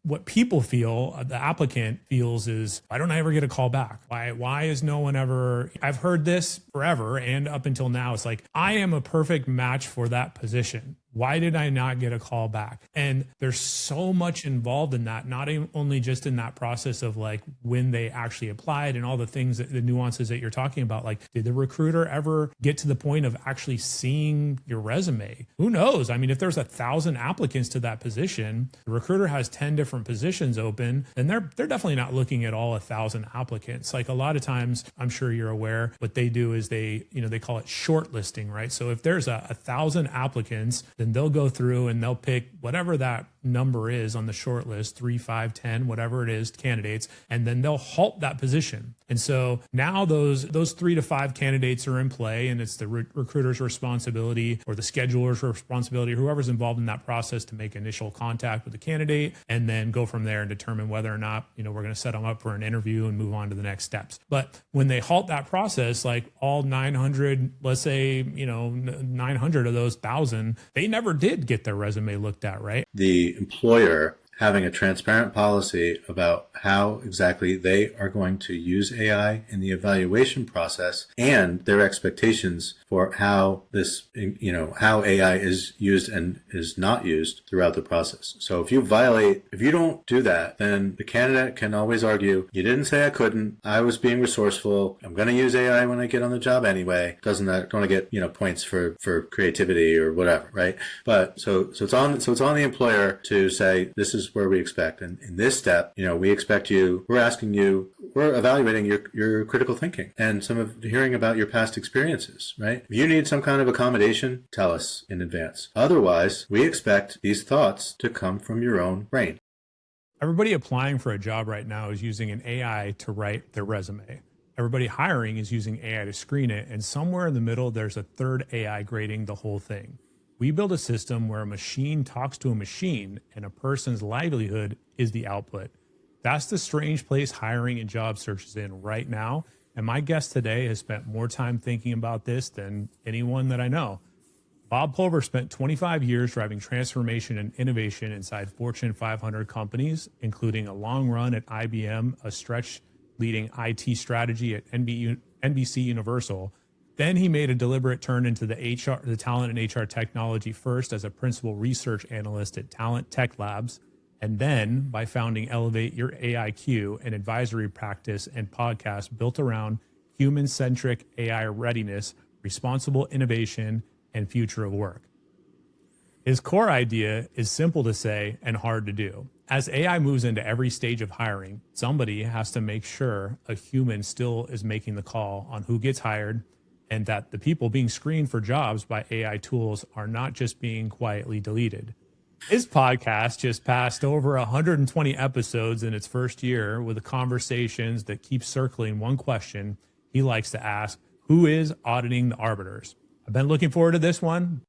what people feel, the applicant feels is, why don't I ever get a call back? Why is no one ever, I've heard this forever and up until now. It's like, I am a perfect match for that position. Why did I not get a call back? And there's so much involved in that, not only just in that process of like when they actually applied and all the things, the nuances that you're talking about. Like, did the recruiter ever get to the point of actually seeing your resume? Who knows? I mean, if there's 1,000 applicants to that position, the recruiter has 10 different positions open, and they're definitely not looking at all 1,000 applicants. Like a lot of times, I'm sure you're aware, what they do is they call it shortlisting, right? So if there's 1,000 applicants, then they'll go through and they'll pick whatever that number is on the short list, 3, 5, 10, whatever it is, candidates, and then they'll halt that position. And so now those 3 to 5 candidates are in play, and it's the recruiter's responsibility or the scheduler's responsibility, whoever's involved in that process, to make initial contact with the candidate and then go from there and determine whether or not, we're going to set them up for an interview and move on to the next steps. But when they halt that process, like all 900, let's say, 900 of those 1,000, they never did get their resume looked at, right? The employer having a transparent policy about how exactly they are going to use AI in the evaluation process and their expectations for how this, how AI is used and is not used throughout the process. So if you don't do that, then the candidate can always argue, you didn't say I couldn't, I was being resourceful, I'm going to use AI when I get on the job anyway. Don't want to get, points for creativity or whatever, right? But so it's on the employer to say, this is where we expect. And in this step, we're evaluating your critical thinking and hearing about your past experiences, right? If you need some kind of accommodation, tell us in advance. Otherwise, we expect these thoughts to come from your own brain. Everybody applying for a job right now is using an AI to write their resume. Everybody hiring is using AI to screen it. And somewhere in the middle, there's a third AI grading the whole thing. We build a system where a machine talks to a machine and a person's livelihood is the output. That's the strange place hiring and job search is in right now. And my guest today has spent more time thinking about this than anyone that I know. Bob Pulver spent 25 years driving transformation and innovation inside Fortune 500 companies, including a long run at IBM, a stretch leading IT strategy at NBC Universal. Then he made a deliberate turn into the talent and HR technology, first as a principal research analyst at Talent Tech Labs, and then by founding Elevate Your AIQ, an advisory practice and podcast built around human-centric AI readiness, responsible innovation, and future of work. His core idea is simple to say and hard to do. As AI moves into every stage of hiring, somebody has to make sure a human still is making the call on who gets hired, and that the people being screened for jobs by AI tools are not just being quietly deleted. His podcast just passed over 120 episodes in its first year, with the conversations that keep circling one question he likes to ask: who is auditing the arbiters? I've been looking forward to this one.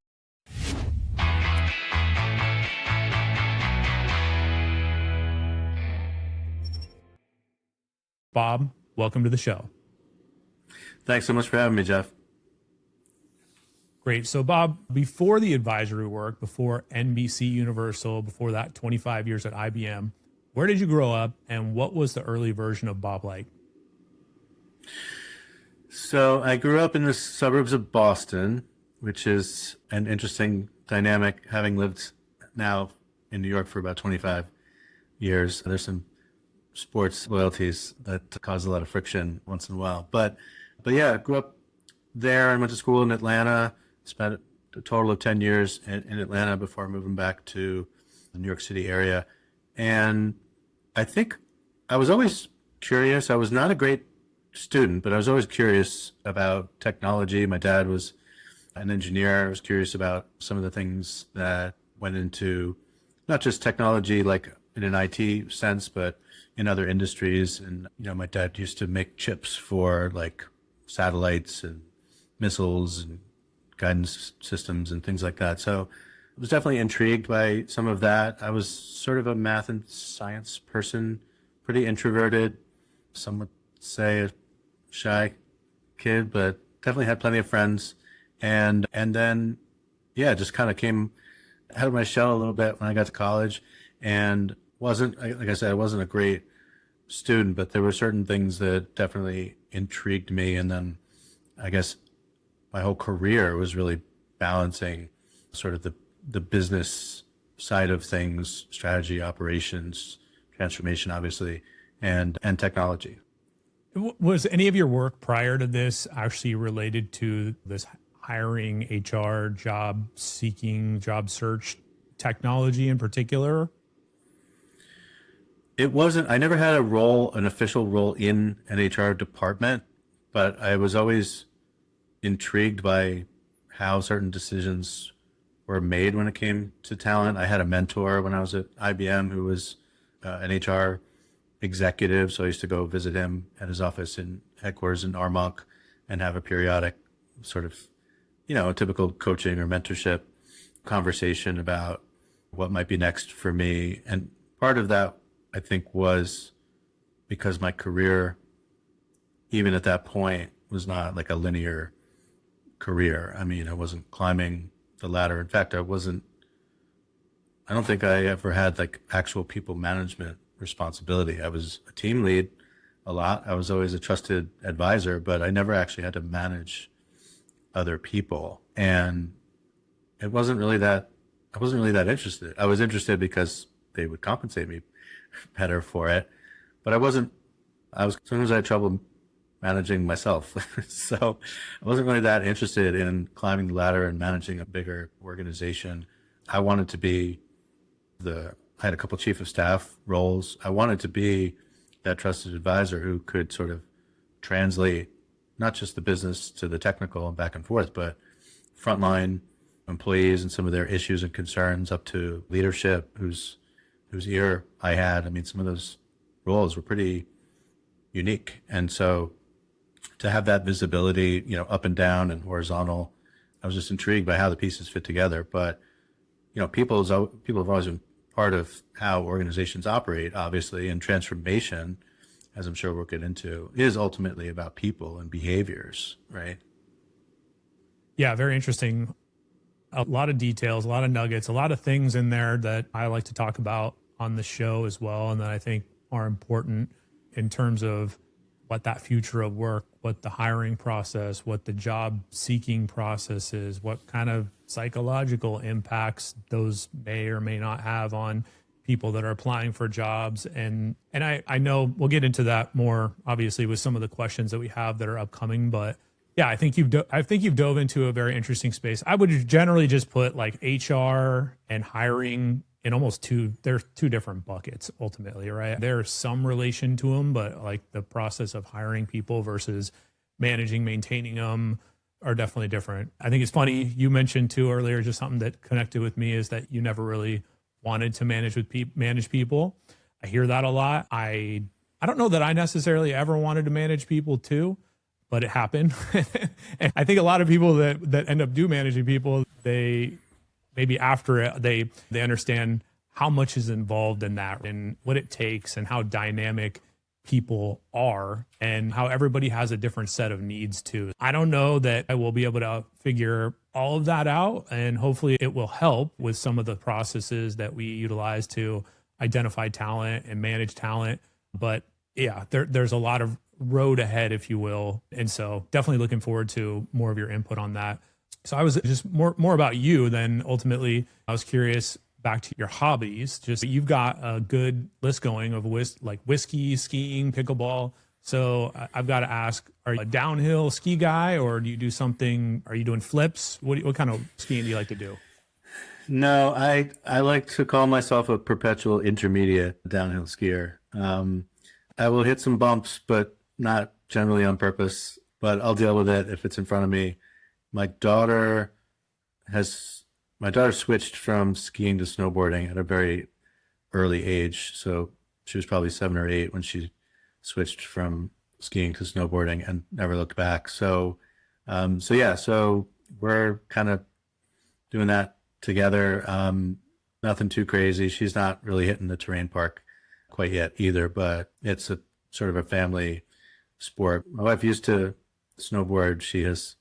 Bob, welcome to the show. Thanks so much for having me, Jeff. Great. So Bob, before the advisory work, before NBC Universal, before that 25 years at IBM, where did you grow up and what was the early version of Bob like? So I grew up in the suburbs of Boston, which is an interesting dynamic, having lived now in New York for about 25 years. There's some sports loyalties that cause a lot of friction once in a while. But yeah, I grew up there and went to school in Atlanta, spent a total of 10 years in Atlanta before moving back to the New York City area. And I think I was always curious. I was not a great student, but I was always curious about technology. My dad was an engineer. I was curious about some of the things that went into not just technology, like in an IT sense, but in other industries. And, my dad used to make chips for like satellites and missiles and guidance systems and things like that. So I was definitely intrigued by some of that. I was sort of a math and science person, pretty introverted. Some would say a shy kid, but definitely had plenty of friends. And then, just kind of came out of my shell a little bit when I got to college and like I said, I wasn't a great student, but there were certain things that definitely intrigued me. And then I guess my whole career was really balancing sort of the business side of things, strategy, operations, transformation, obviously, and technology. Was any of your work prior to this actually related to this hiring, HR, job seeking, job search technology in particular? It wasn't, I never had an official role in an HR department, but I was always intrigued by how certain decisions were made when it came to talent. I had a mentor when I was at IBM who was an HR executive, so I used to go visit him at his office in headquarters in Armonk and have a periodic sort of, typical coaching or mentorship conversation about what might be next for me. And part of that, I think, was because my career, even at that point, was not like a linear career. I mean, I wasn't climbing the ladder. In fact, I don't think I ever had like actual people management responsibility. I was a team lead a lot. I was always a trusted advisor, but I never actually had to manage other people. And it wasn't really that, I wasn't really that interested. I was interested because they would compensate me better for it, but sometimes I had trouble managing myself. So I wasn't really that interested in climbing the ladder and managing a bigger organization. I wanted to be I had a couple chief of staff roles. I wanted to be that trusted advisor who could sort of translate not just the business to the technical and back and forth, but frontline employees and some of their issues and concerns up to leadership whose ear I had. I mean, some of those roles were pretty unique. And so to have that visibility, up and down and horizontal, I was just intrigued by how the pieces fit together. But, people have always been part of how organizations operate, obviously, and transformation, as I'm sure we'll get into, is ultimately about people and behaviors, right? Yeah, very interesting. A lot of details, a lot of nuggets, a lot of things in there that I like to talk about on the show as well, and that I think are important in terms of what that future of work, what the hiring process, what the job seeking process is, what kind of psychological impacts those may or may not have on people that are applying for jobs. And I know we'll get into that more obviously with some of the questions that we have that are upcoming, but yeah, I think you've dove into a very interesting space. I would generally just put like HR and hiring in they're two different buckets ultimately, right? There's some relation to them, but like the process of hiring people versus managing, maintaining them are definitely different. I think it's funny you mentioned too earlier, just something that connected with me is that you never really wanted to manage people. I hear that a lot. I don't know that I necessarily ever wanted to manage people too, but it happened. And I think a lot of people that end up managing people, they maybe after it, they understand how much is involved in that and what it takes and how dynamic people are and how everybody has a different set of needs too. I don't know that I will be able to figure all of that out, and hopefully it will help with some of the processes that we utilize to identify talent and manage talent. But yeah, there's a lot of road ahead, if you will. And so definitely looking forward to more of your input on that. So I was just more about you than ultimately I was curious back to your hobbies. Just you've got a good list going of like whiskey, skiing, pickleball. So I've got to ask, are you a downhill ski guy or do you do something? Are you doing flips? What kind of skiing do you like to do? No, I like to call myself a perpetual intermediate downhill skier. I will hit some bumps, but not generally on purpose, but I'll deal with it if it's in front of me. My daughter switched from skiing to snowboarding at a very early age. So she was probably 7 or 8 when she switched from skiing to snowboarding and never looked back. So we're kind of doing that together. Nothing too crazy. She's not really hitting the terrain park quite yet either, but it's a sort of a family sport. My wife used to snowboard. She has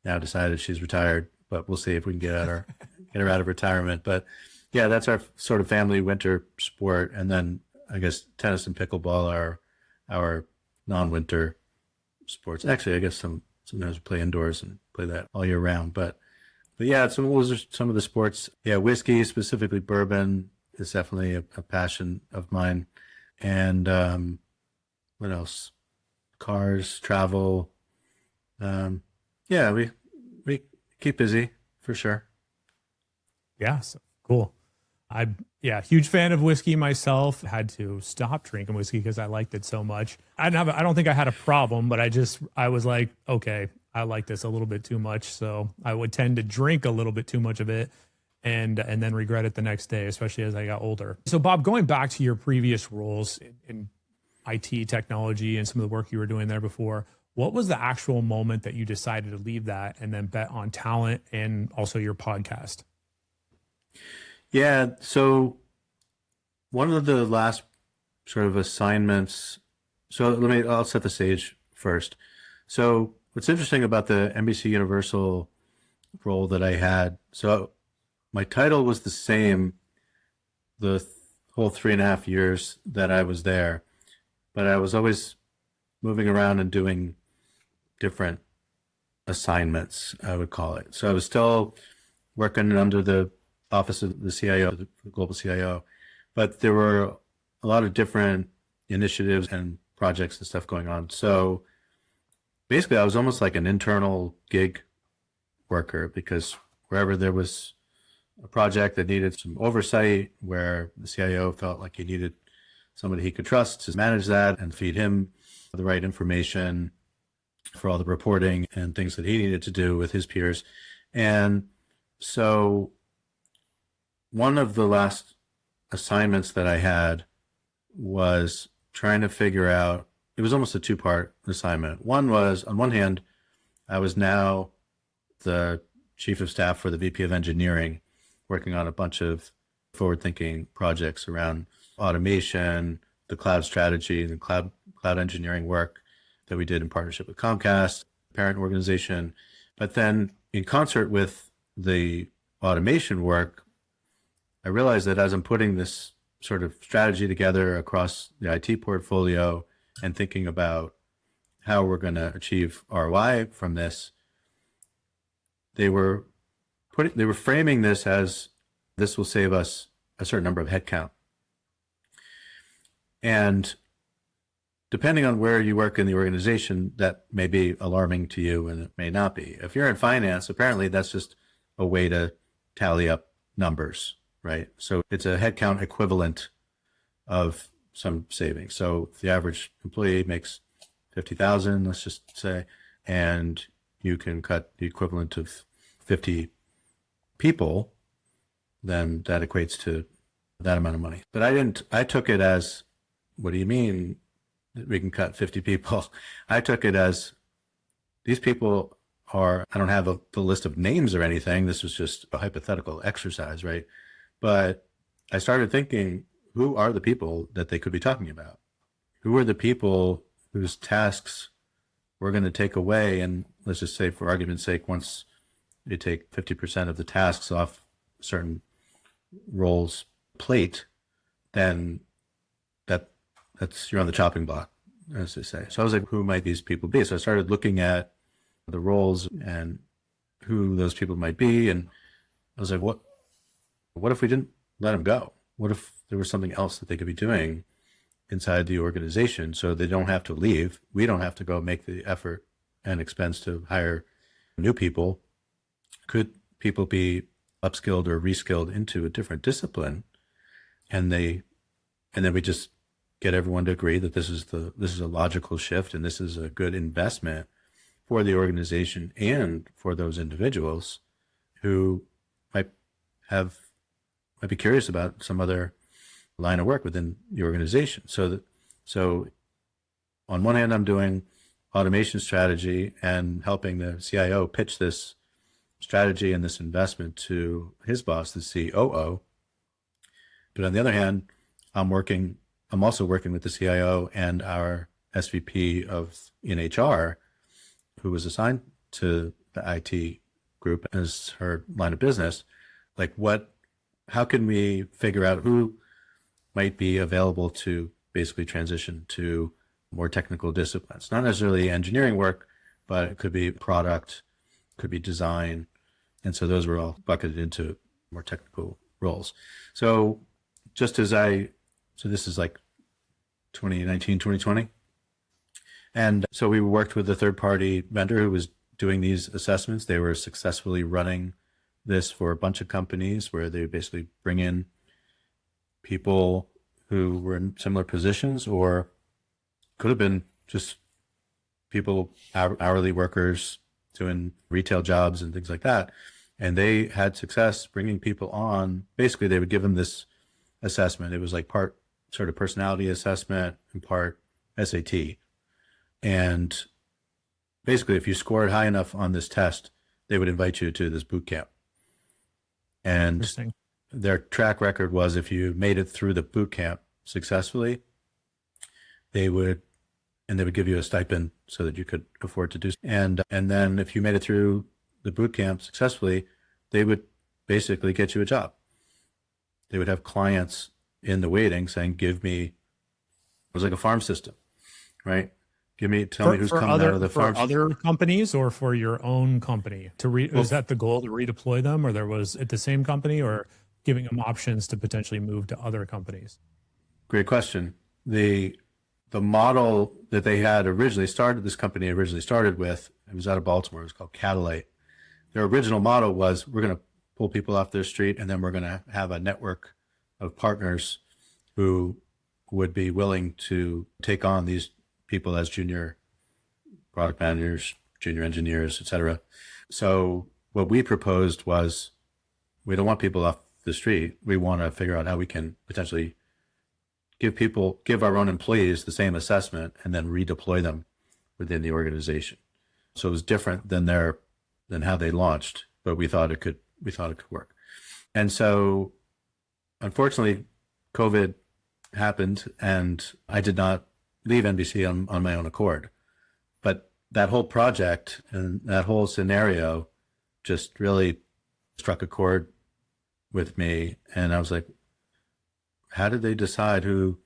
now decided she's retired, but we'll see if we can get her out of retirement. But Yeah, that's our sort of family winter sport, and then I guess tennis and pickleball are our non-winter sports. Actually, I guess sometimes we play indoors and play that all year round. But yeah, those are some of the sports. Yeah, whiskey, specifically bourbon, is definitely a passion of mine. And what else? Cars, travel. Um, yeah, we keep busy for sure. Yeah, so cool. I yeah, huge fan of whiskey myself. Had to stop drinking whiskey because I liked it so much. I don't think I had a problem, but I was like, okay, I like this a little bit too much, so I would tend to drink a little bit too much of it and then regret it the next day, especially as I got older. So Bob, going back to your previous roles in IT technology and some of the work you were doing there before, what was the actual moment that you decided to leave that and then bet on talent and also your podcast? Yeah, so one of the last sort of assignments. So I'll set the stage first. So what's interesting about the NBC Universal role that I had, so my title was the same the whole 3.5 years that I was there, but I was always moving around and doing different assignments, I would call it. So I was still working under the office of the CIO, the global CIO, but there were a lot of different initiatives and projects and stuff going on. So basically, I was almost like an internal gig worker, because wherever there was a project that needed some oversight, where the CIO felt like he needed somebody he could trust to manage that and feed him the right information for all the reporting and things that he needed to do with his peers. And so one of the last assignments that I had was trying to figure out, it was almost a two-part assignment. One was, on one hand, I was now the chief of staff for the VP of engineering, working on a bunch of forward-thinking projects around automation, the cloud strategy, the cloud engineering work that we did in partnership with Comcast, parent organization. But then in concert with the automation work, I realized that as I'm putting this sort of strategy together across the IT portfolio and thinking about how we're going to achieve ROI from this, they were framing this as, this will save us a certain number of headcount. And depending on where you work in the organization, that may be alarming to you and it may not be. If you're in finance, apparently that's just a way to tally up numbers, right? So it's a headcount equivalent of some savings. So if the average employee makes 50,000, let's just say, and you can cut the equivalent of 50 people, then that equates to that amount of money. But I took it as, what do you mean we can cut 50 people? I took it as, these people are, I don't have the list of names or anything. This was just a hypothetical exercise, right? But I started thinking, who are the people that they could be talking about? Who are the people whose tasks we're going to take away? And let's just say, for argument's sake, once you take 50% of the tasks off certain roles' plate, then that's you're on the chopping block, as they say. So I was like, who might these people be? So I started looking at the roles and who those people might be, and I was like, what if we didn't let them go? What if there was something else that they could be doing inside the organization, so they don't have to leave? We don't have to go make the effort and expense to hire new people. Could people be upskilled or reskilled into a different discipline, and then we just get everyone to agree that this is a logical shift and this is a good investment for the organization and for those individuals who might be curious about some other line of work within the organization. So on one hand, I'm doing automation strategy and helping the CIO pitch this strategy and this investment to his boss, the COO. But on the other hand, I'm also working with the CIO and our SVP in HR, who was assigned to the IT group as her line of business. Like, what how can we figure out who might be available to basically transition to more technical disciplines, not necessarily engineering work, but it could be product, could be design. And so those were all bucketed into more technical roles. So just as so this is like 2019, 2020. And so we worked with a third party vendor who was doing these assessments. They were successfully running this for a bunch of companies where they basically bring in people who were in similar positions, or could have been just people, hourly workers doing retail jobs and things like that. And they had success bringing people on. Basically, they would give them this assessment. It was like part sort of personality assessment and part SAT. And basically, if you scored high enough on this test, they would invite you to this boot camp. And their track record was, if you made it through the boot camp successfully, they would give you a stipend so that you could afford to do. And then if you made it through the boot camp successfully, they would basically get you a job. They would have clients in the waiting saying, give me, it was like a farm system, right? Tell me who's coming out of the farm. For other companies or for your own company? Was that the goal, to redeploy them, or there was at the same company, or giving them options to potentially move to other companies? Great question. The model that they had originally started, this company originally started with, it was out of Baltimore, it was called Catalyte. Their original model was, we're going to pull people off their street, and then we're going to have a network of partners who would be willing to take on these people as junior product managers, junior engineers, et cetera. So what we proposed was, we don't want people off the street. We want to figure out how we can potentially give our own employees the same assessment and then redeploy them within the organization. So it was different than how they launched, but we thought it could work. And so unfortunately, COVID happened, and I did not leave NBC on my own accord. But that whole project and that whole scenario just really struck a chord with me. And I was like, how did they decide who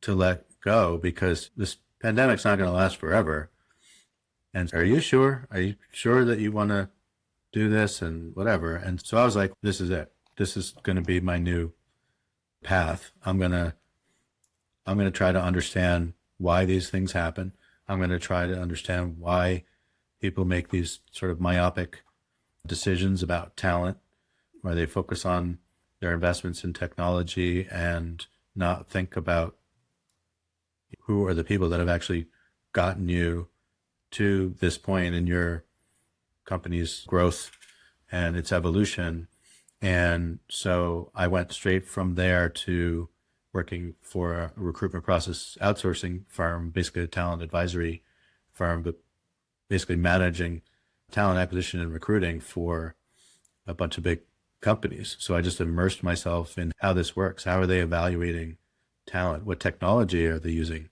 to let go? Because this pandemic's not going to last forever. And are you sure? Are you sure that you want to do this and whatever? And so I was like, this is it. This is going to be my new path. I'm going to try to understand why these things happen. I'm going to try to understand why people make these sort of myopic decisions about talent, where they focus on their investments in technology and not think about who are the people that have actually gotten you to this point in your company's growth and its evolution. And so I went straight from there to working for a recruitment process outsourcing firm, basically a talent advisory firm, but basically managing talent acquisition and recruiting for a bunch of big companies. So I just immersed myself in how this works. How are they evaluating talent? What technology are they using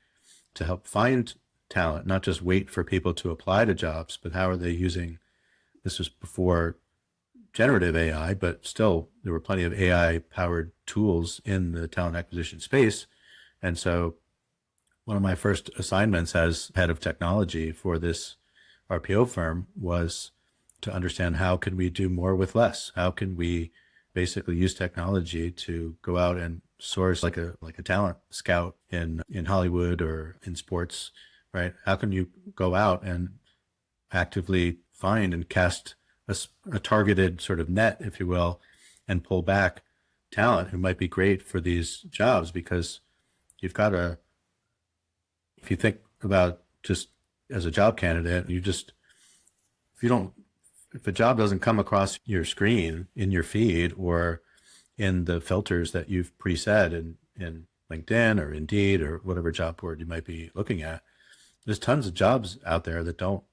to help find talent? Not just wait for people to apply to jobs, but how are they using, this was before generative AI, but still there were plenty of AI powered tools in the talent acquisition space. And so one of my first assignments as head of technology for this RPO firm was to understand, how can we do more with less? How can we basically use technology to go out and source like a talent scout in Hollywood or in sports, right? How can you go out and actively find and cast a targeted sort of net, if you will, and pull back talent who might be great for these jobs? Because you've got to, if you think about just as a job candidate, if a job doesn't come across your screen in your feed or in the filters that you've preset in LinkedIn or Indeed or whatever job board you might be looking at, there's tons of jobs out there that'll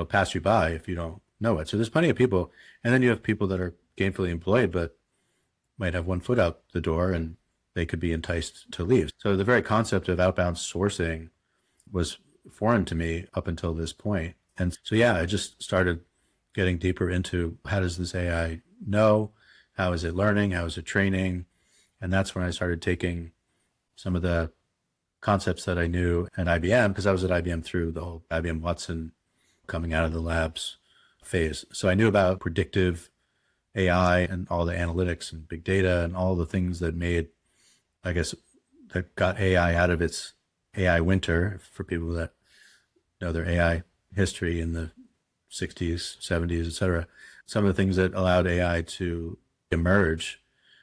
pass you by if you don't know it. So there's plenty of people. And then you have people that are gainfully employed, but might have one foot out the door and they could be enticed to leave. So the very concept of outbound sourcing was foreign to me up until this point. And so, yeah, I just started getting deeper into, how does this AI know? How is it learning? How is it training? And that's when I started taking some of the concepts that I knew at IBM, because I was at IBM through the whole IBM Watson coming out of the labs phase. So I knew about predictive AI and all the analytics and big data and all the things that made, I guess, that got AI out of its AI winter, for people that know their AI history in the 60s, 70s, et cetera. Some of the things that allowed AI to emerge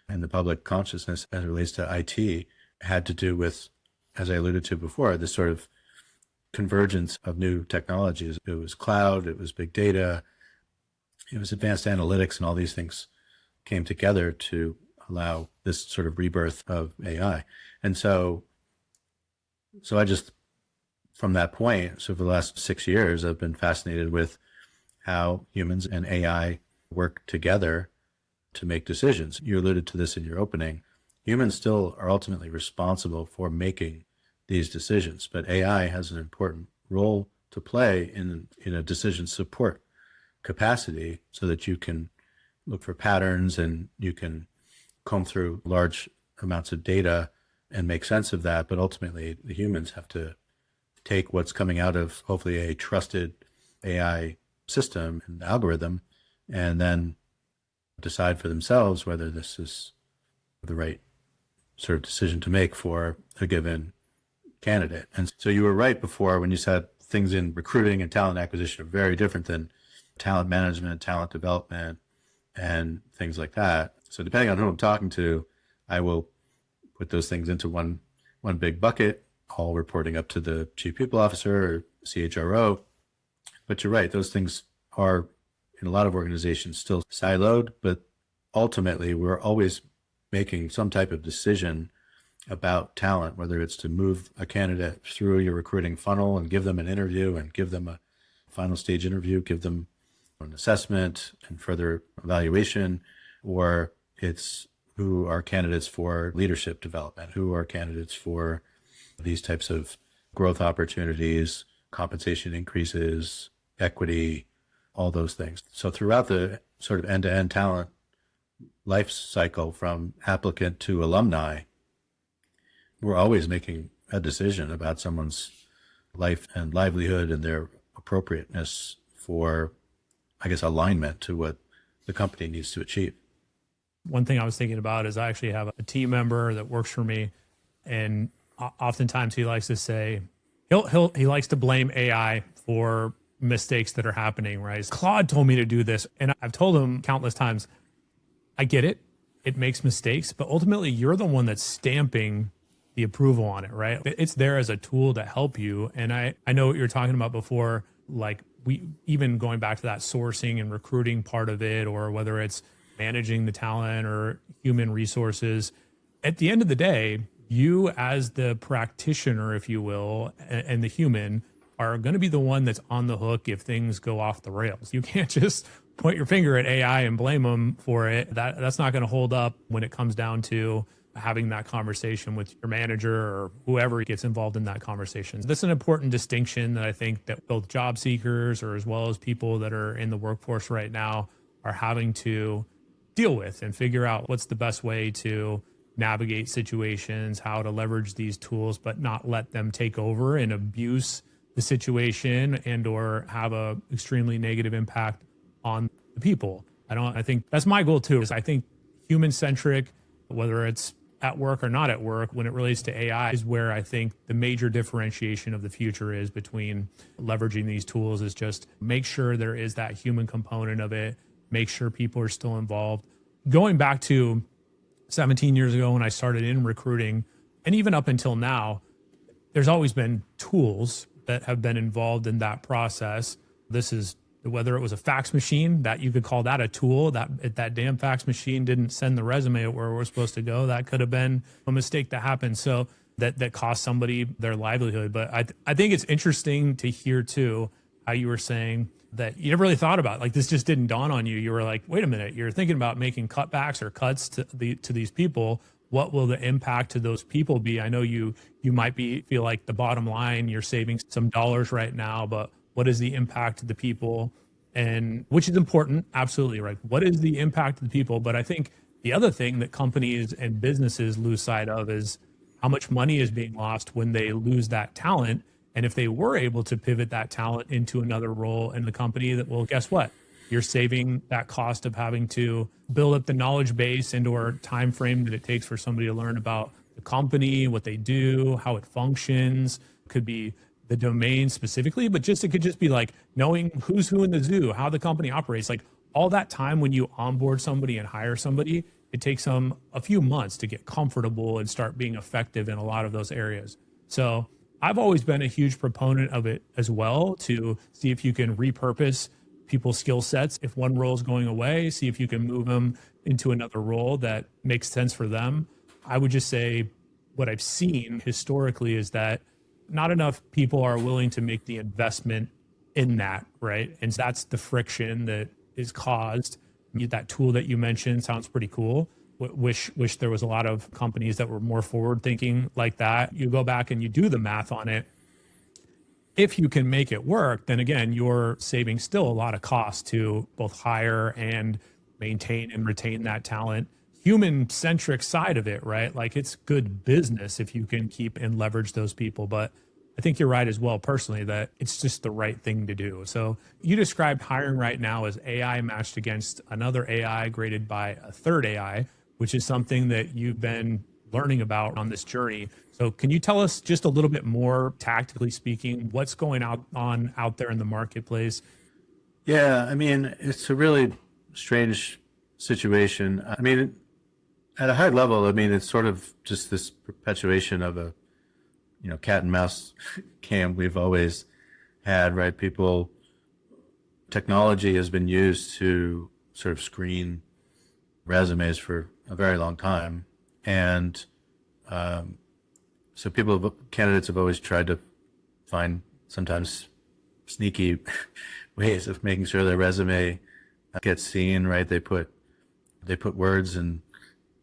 in the public consciousness as it relates to IT had to do with, as I alluded to before, this sort of convergence of new technologies. It was cloud, it was big data, it was advanced analytics, and all these things came together to allow this sort of rebirth of AI. And so I just, from that point, so for the last 6 years, I've been fascinated with how humans and AI work together to make decisions. You alluded to this in your opening. Humans still are ultimately responsible for making these decisions, but AI has an important role to play in a decision support capacity, so that you can look for patterns and you can comb through large amounts of data and make sense of that. But ultimately, the humans have to take what's coming out of hopefully a trusted AI system and algorithm, and then decide for themselves whether this is the right sort of decision to make for a given candidate. And so you were right before when you said things in recruiting and talent acquisition are very different than talent management, talent development, and things like that. So depending on who I'm talking to, I will put those things into one big bucket, all reporting up to the chief people officer or CHRO. But you're right, those things are in a lot of organizations still siloed, but ultimately we're always making some type of decision about talent, whether it's to move a candidate through your recruiting funnel and give them an interview and give them a final stage interview, give them an assessment and further evaluation, or it's who are candidates for leadership development, who are candidates for these types of growth opportunities, compensation increases, equity, all those things. So throughout the sort of end-to-end talent life cycle from applicant to alumni, we're always making a decision about someone's life and livelihood and their appropriateness for, I guess, alignment to what the company needs to achieve. One thing I was thinking about is I actually have a team member that works for me, and oftentimes he likes to say, he likes to blame AI for mistakes that are happening, right? Claude told me to do this, and I've told him countless times, I get it. It makes mistakes, but ultimately you're the one that's stamping the approval on it, right? It's there as a tool to help you. And I know what you're talking about before, like we even going back to that sourcing and recruiting part of it, or whether it's managing the talent or human resources. At the end of the day, you as the practitioner, if you will, and the human are going to be the one that's on the hook if things go off the rails. You can't just point your finger at AI and blame them for it. That's not going to hold up when it comes down to having that conversation with your manager or whoever gets involved in that conversation. That's an important distinction that I think that both job seekers or as well as people that are in the workforce right now are having to deal with and figure out what's the best way to navigate situations, how to leverage these tools, but not let them take over and abuse the situation and or have a extremely negative impact on the people. I think that's my goal too, is I think human centric, whether it's at work or not at work, when it relates to AI is where I think the major differentiation of the future is between leveraging these tools is just make sure there is that human component of it, make sure people are still involved. Going back to 17 years ago when I started in recruiting, and even up until now, there's always been tools that have been involved in that process. This is whether it was a fax machine, that you could call that a tool, that if that damn fax machine didn't send the resume where we're supposed to go, that could have been a mistake that happened. So that cost somebody their livelihood. But I think it's interesting to hear too, how you were saying that you never really thought about, like, this just didn't dawn on you. You were like, wait a minute, you're thinking about making cutbacks or cuts to these people. What will the impact to those people be? I know you might feel like the bottom line, you're saving some dollars right now, but what is the impact to the people and which is important. Absolutely. Right. What is the impact of the people? But I think the other thing that companies and businesses lose sight of is how much money is being lost when they lose that talent. And if they were able to pivot that talent into another role in the company, that, well, guess what? You're saving that cost of having to build up the knowledge base and or time frame that it takes for somebody to learn about the company, what they do, how it functions. Could be the domain specifically, but it could just be like knowing who's who in the zoo, how the company operates. Like all that time when you onboard somebody and hire somebody, it takes them a few months to get comfortable and start being effective in a lot of those areas. So I've always been a huge proponent of it as well, to see if you can repurpose people's skill sets. If one role is going away, see if you can move them into another role that makes sense for them. I would just say what I've seen historically is that not enough people are willing to make the investment in that, right? And that's the friction that is caused. That tool that you mentioned sounds pretty cool. Wish there was a lot of companies that were more forward thinking like that. You go back and you do the math on it. If you can make it work, then again, you're saving still a lot of cost to both hire and maintain and retain that talent. Human centric side of it, right? Like it's good business if you can keep and leverage those people. But I think you're right as well, personally, that it's just the right thing to do. So you described hiring right now as AI matched against another AI graded by a third AI, which is something that you've been learning about on this journey. So can you tell us just a little bit more, tactically speaking, what's going on out there in the marketplace? Yeah, I mean, it's a really strange situation. I mean, at a high level, I mean, it's sort of just this perpetuation of a, cat and mouse game we've always had, right? Technology has been used to sort of screen resumes for a very long time. And so candidates have always tried to find sometimes sneaky ways of making sure their resume gets seen, right? They put words and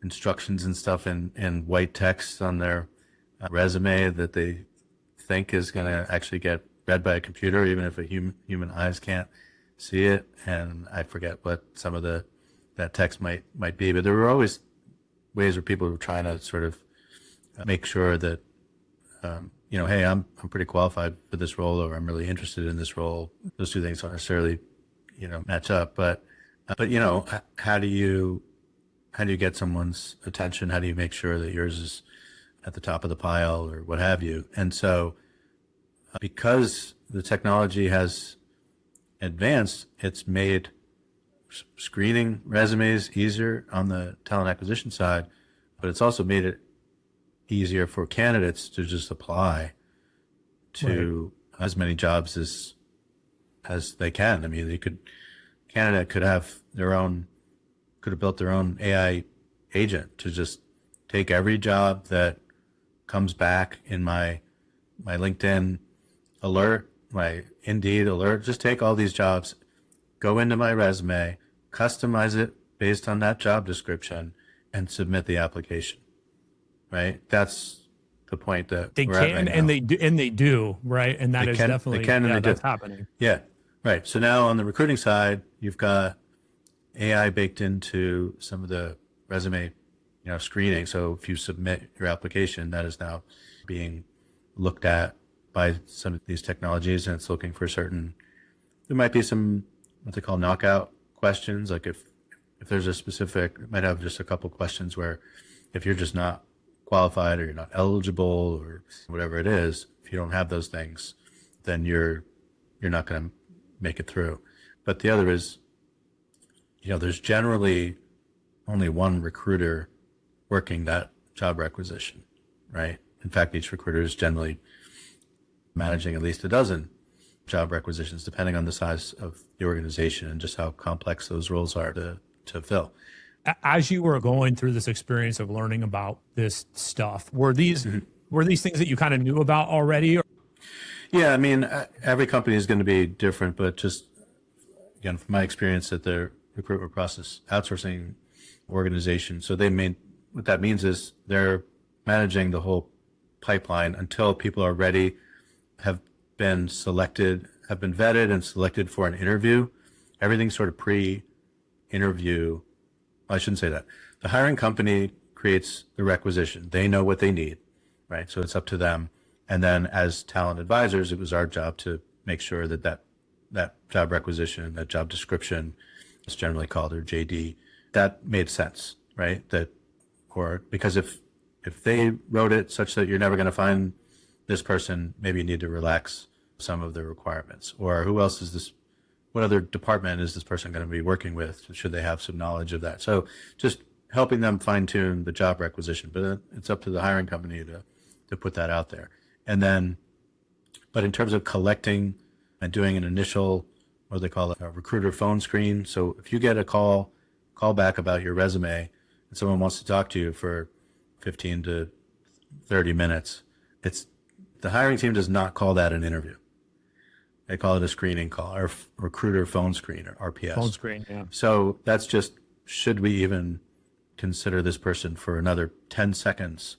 instructions and stuff in white text on their resume that they think is going to actually get read by a computer, even if human eyes can't see it. And I forget what some of that text might be, but there were always ways where people were trying to sort of make sure that hey, I'm pretty qualified for this role, or I'm really interested in this role. Those two things don't necessarily match up, but how do you get someone's attention? How do you make sure that yours is at the top of the pile, or what have you? And so because the technology has advanced, it's made screening resumes easier on the talent acquisition side, but it's also made it easier for candidates to just apply to as many jobs as they can. I mean, candidate could have built their own AI agent to just take every job that comes back in my LinkedIn alert, my Indeed alert, just take all these jobs, go into my resume, customize it based on that job description, and submit the application. Right? That's the point that they we're at can, right and now. they do, right? And that They is can, definitely they can, and they that's do. happening. Yeah, right. So now on the recruiting side, you've got AI baked into some of the resume, screening. So if you submit your application, that is now being looked at by some of these technologies, and it's looking for there might be some what they call knockout questions. Like if there's a specific, it might have just a couple questions where if you're just not qualified, or you're not eligible, or whatever it is, if you don't have those things, then you're not going to make it through. But the other is, there's generally only one recruiter working that job requisition, right? In fact, each recruiter is generally managing at least a dozen job requisitions, depending on the size of the organization and just how complex those roles are to fill. As you were going through this experience of learning about this stuff, were these things that you kind of knew about already? Yeah, I mean, every company is going to be different, but just again, from my experience at the recruitment process outsourcing organization, so what that means is they're managing the whole pipeline until people are ready, have been vetted and selected for an interview, Everything's sort of pre-interview. I shouldn't say that. The hiring company creates the requisition. They know what they need, right? So it's up to them. And then as talent advisors, it was our job to make sure that that job requisition, that job description, it's generally called, or JD, that made sense, right? Because if they wrote it such that you're never going to find this person, maybe you need to relax some of the requirements. Or who else is this? What other department is this person going to be working with? Should they have some knowledge of that? So just helping them fine tune the job requisition, but it's up to the hiring company to put that out there. And then, but in terms of collecting and doing an initial, what do they call it, a recruiter phone screen. So if you get a call back about your resume and someone wants to talk to you for 15 to 30 minutes, the hiring team does not call that an interview. They call it a screening call, or recruiter phone screen, or RPS. Phone screen, yeah. So that's just, should we even consider this person for another 10 seconds,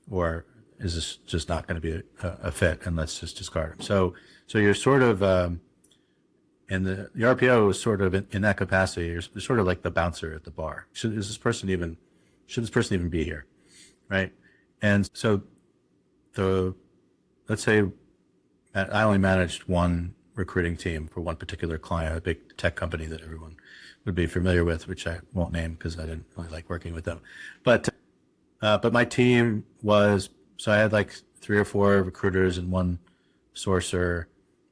or is this just not going to be a fit, and let's just discard him? So you're sort of, and the RPO is sort of in that capacity. You're sort of like the bouncer at the bar. Should this person even be here, right? And so let's say I only managed one recruiting team for one particular client, a big tech company that everyone would be familiar with, which I won't name because I didn't really like working with them. But my team was, so I had like 3 or 4 recruiters and one sourcer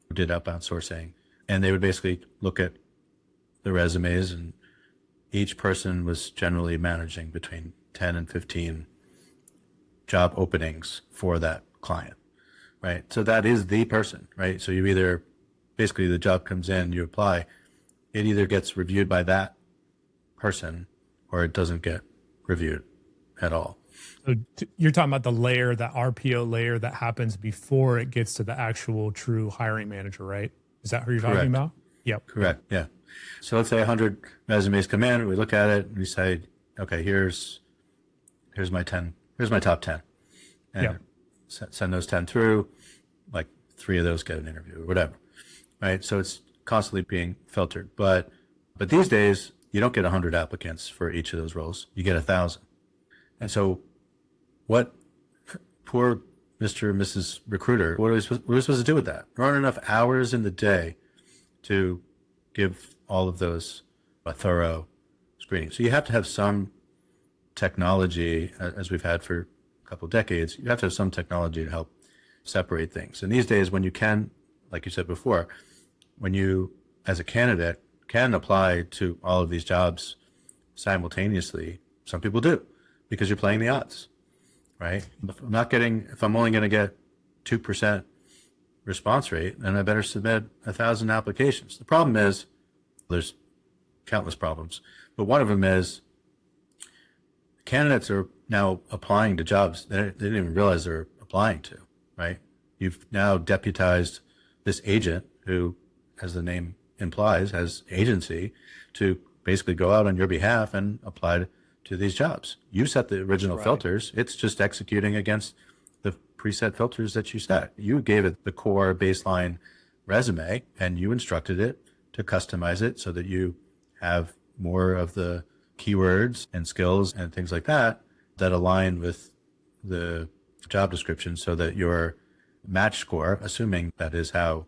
who did outbound sourcing. And they would basically look at the resumes, and each person was generally managing between 10 and 15 job openings for that client, right? So that is the person, right? So you either, basically the job comes in, you apply, it either gets reviewed by that person or it doesn't get reviewed at all. So you're talking about the layer, that RPO layer that happens before it gets to the actual true hiring manager, right? Is that who you're talking about? Yep. Correct. Yeah. So let's say 100 resumes come in, we look at it, and we say, okay, here's my top 10. And Yep. send those 10 through, like 3 of those get an interview or whatever, right? So it's constantly being filtered. But these days, you don't get 100 applicants for each of those roles. You get 1,000. And so what poor Mr. or Mrs. Recruiter, what are we supposed to do with that? There aren't enough hours in the day to give all of those a thorough screening. So you have to have some technology, as we've had for a couple of decades. You have to have some technology to help separate things. And these days, when you can, like you said before, when you, as a candidate, can apply to all of these jobs simultaneously, some people do, because you're playing the odds, right? If I'm only going to get 2% response rate, then I better submit 1,000 applications. The problem is, there's countless problems, but one of them is candidates are now applying to jobs they didn't even realize they're applying to, right? You've now deputized this agent who, as the name implies, has agency to basically go out on your behalf and apply to these jobs. You set the original filters. It's just executing against the preset filters that you set. You gave it the core baseline resume, and you instructed it to customize it so that you have more of the keywords and skills and things like that align with the job description, so that your match score, assuming that is how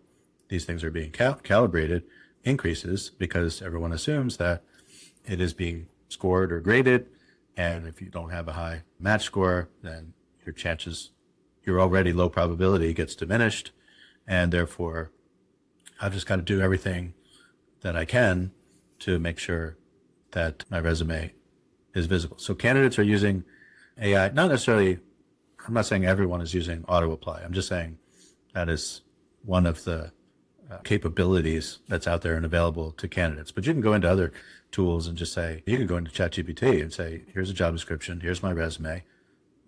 these things are being calibrated, increases, because everyone assumes that it is being scored or graded. And if you don't have a high match score, then your already low probability gets diminished. And therefore, I've just got to do everything that I can to make sure that my resume is visible. So candidates are using AI, not necessarily, I'm not saying everyone is using auto apply. I'm just saying that is one of the capabilities that's out there and available to candidates. But you can go into other tools and just say, you can go into ChatGPT and say, here's a job description, here's my resume,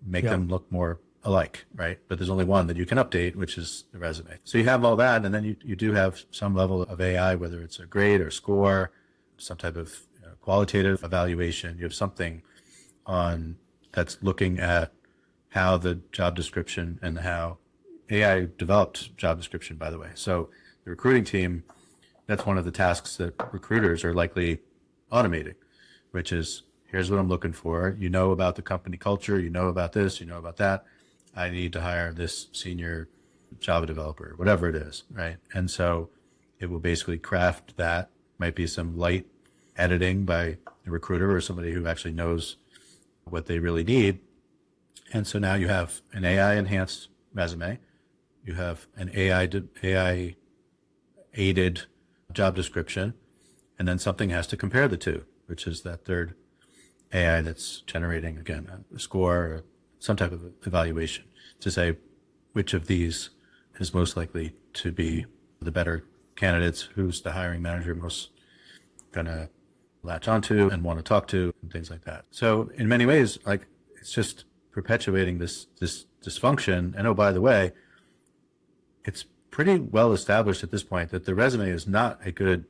make them look more alike, right? But there's only one that you can update, which is the resume. So you have all that, and then you do have some level of AI, whether it's a grade or score, some type of qualitative evaluation. You have something on that's looking at how the job description and how AI developed job description, by the way. So the recruiting team that's one of the tasks that recruiters are likely automating, which is, here's what I'm looking for. You know about the company culture, you know about this, you know about that. I need to hire this senior Java developer, whatever it is, right? And so it will basically craft that. Might be some light editing by a recruiter or somebody who actually knows what they really need. And so now you have an AI enhanced resume. You have an AI aided job description, and then something has to compare the two, which is that third AI that's generating, again, a score or some type of evaluation to say which of these is most likely to be the better candidates, who's the hiring manager most going to latch onto and want to talk to, and things like that. So in many ways, like, it's just perpetuating this dysfunction. And oh, by the way, it's pretty well established at this point that the resume is not a good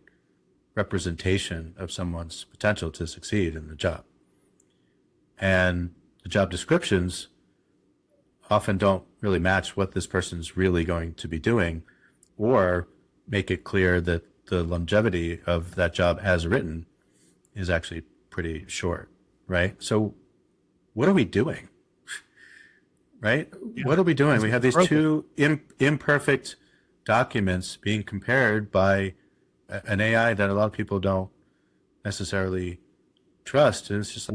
representation of someone's potential to succeed in the job. And the job descriptions often don't really match what this person's really going to be doing, or make it clear that the longevity of that job as written is actually pretty short, right? So what are we doing? Right? Yeah. What are we doing? We have these two imperfect documents being compared by an AI that a lot of people don't necessarily trust. And it's just,